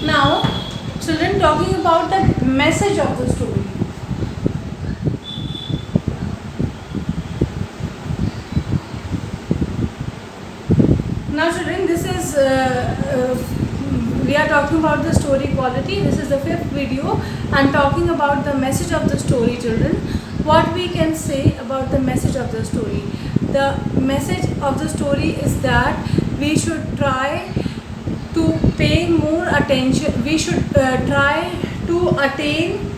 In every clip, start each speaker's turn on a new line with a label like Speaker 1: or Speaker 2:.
Speaker 1: Now, children, talking about the message of the story. Now, children, this is we are talking about the story quality. This is the 5th video and talking about the message of the story, children. What we can say about the message of the story? The message of the story is that we should try to pay more attention. We should try to attain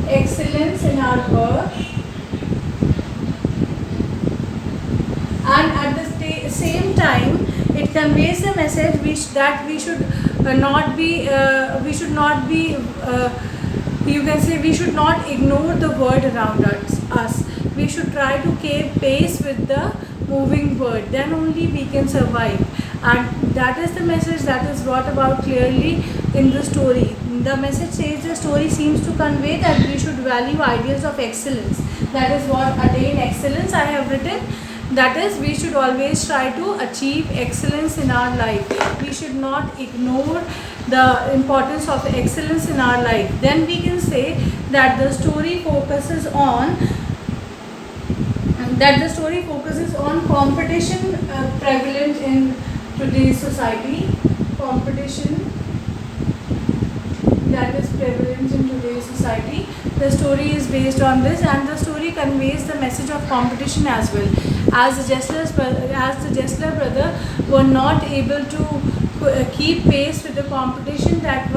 Speaker 1: excellence in our work, and at the same time it conveys the message that we should not be you can say we should not ignore the world around us. We should try to keep pace with the moving world, then only we can survive. And that is the message that is brought about clearly in the story. The message says the story seems to convey that we should value ideals of excellence. That is what attain excellence I have written. That is, we should always try to achieve excellence in our life. We should not ignore the importance of excellence in our life. Then we can say that the story focuses on competition prevalent in today's society. Competition that is prevalent in today's society. The story is based on this, and the story conveys the message of competition as well. As the Jessler brother were not able to keep pace with the competition that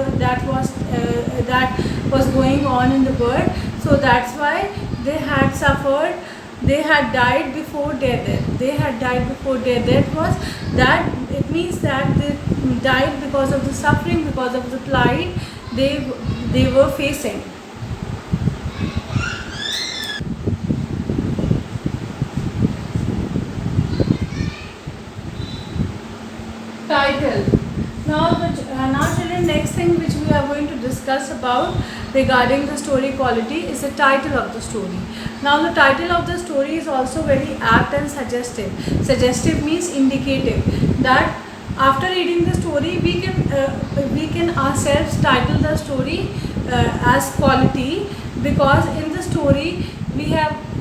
Speaker 1: was going on in the world, so that's why they had suffered. They had died before their death. It means that they died because of the suffering, because of the plight they were facing. Title. Now children, next thing which we are going to discuss about regarding the story quality is the title of the story. Now the title of the story is also very apt and suggestive. Suggestive means indicative, that after reading the story we can ourselves title the story as quality, because in the story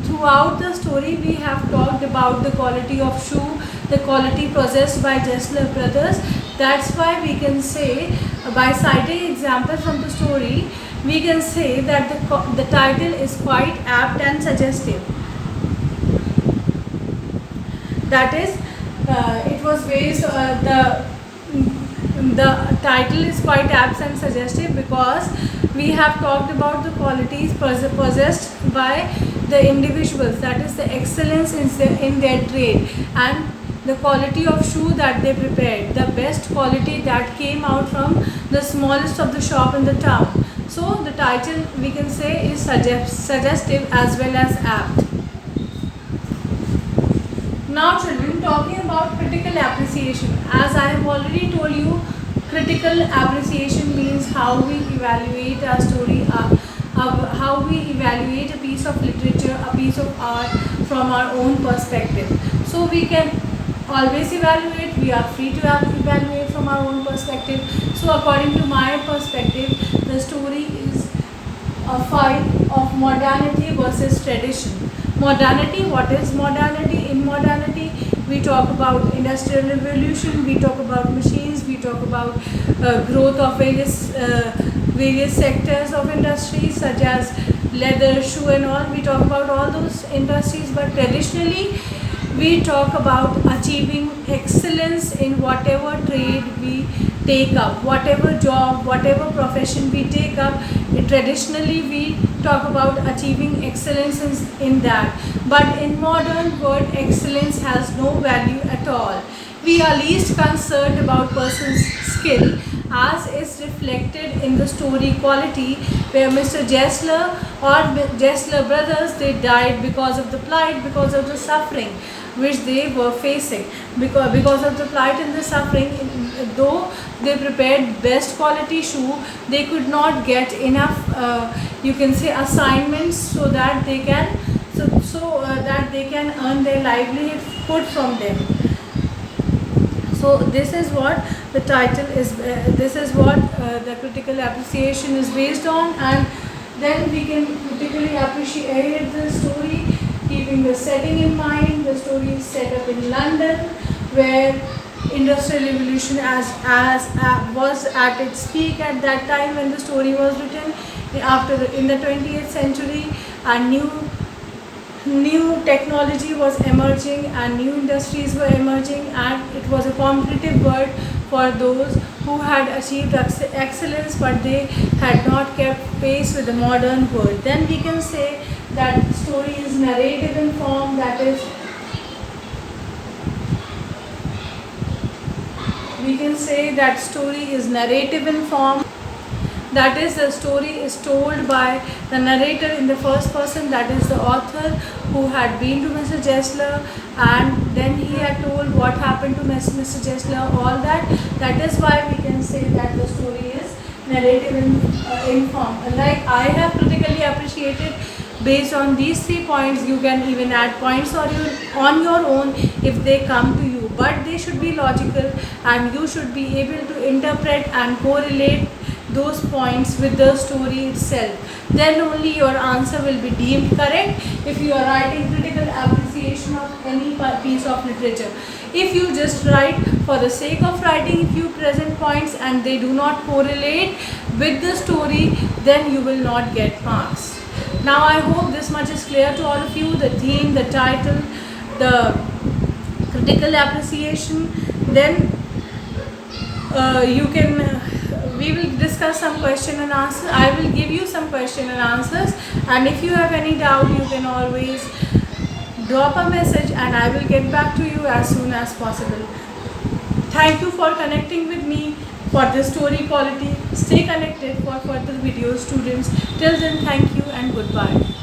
Speaker 1: throughout the story we have talked about the quality of shoe, the quality possessed by Jessler brothers. That's why we can say, by citing examples from the story, we can say that the title is quite apt and suggestive. That is, it was based the title is quite apt and suggestive because we have talked about the qualities possessed by the individuals, that is the excellence in their trade, and the quality of shoe that they prepared, the best quality that came out from the smallest of the shop in the town. So the title we can say is suggestive as well as apt. Now children, talking about critical appreciation. As I have already told you, critical appreciation means how we evaluate our story, how we evaluate a piece of literature, a piece of art from our own perspective. So we can always evaluate, we are free to evaluate from our own perspective. So according to my perspective, the story is a fight of modernity versus tradition. Modernity, what is modernity? In modernity, we talk about industrial revolution, we talk about machines, we talk about growth of various sectors of industries such as leather, shoe and all. We talk about all those industries, but traditionally we talk about achieving excellence in whatever trade we take up, whatever job, whatever profession we take up. Traditionally we talk about achieving excellence in that, but in modern world excellence has no value at all. We are least concerned about person's skill, as is reflected in the story quality, where Mr. Jessler or Jessler brothers, they died because of the plight, because of the suffering which they were facing. Because of the plight and the suffering, though they prepared best quality shoe, they could not get enough you can say assignments so that they can earn their livelihood output from them. So this is what the title is, this is what the critical appreciation is based on. And then we can critically appreciate the story keeping the setting in mind. The story is set up in London, where industrial revolution was at its peak at that time when the story was written. In the 20th century, a new technology was emerging and new industries were emerging, and it was a competitive world for those who had achieved excellence, but they had not kept pace with the modern world. Then we can say that story is narrative in form, that is, we can say that story is narrative in form. That is, the story is told by the narrator in the first person, that is the author, who had been to Mr. Gessler, and then he had told what happened to Mr. Gessler, all that. That is why we can say that the story is narrative in form. Like I have critically appreciated based on these 3 points. You can even add points on your own if they come to you, but they should be logical, and you should be able to interpret and correlate those points with the story itself. Then only your answer will be deemed correct if you are writing critical appreciation of any piece of literature. If you just write for the sake of writing a few present points and they do not correlate with the story, then you will not get marks. Now I hope this much is clear to all of you: the theme, the title, the critical appreciation. Then we will discuss some question and answer. I will give you some question and answers, and if you have any doubt, you can always drop a message and I will get back to you as soon as possible. Thank you for connecting with me for the story quality. Stay connected for further videos, students. Till then, thank you and goodbye.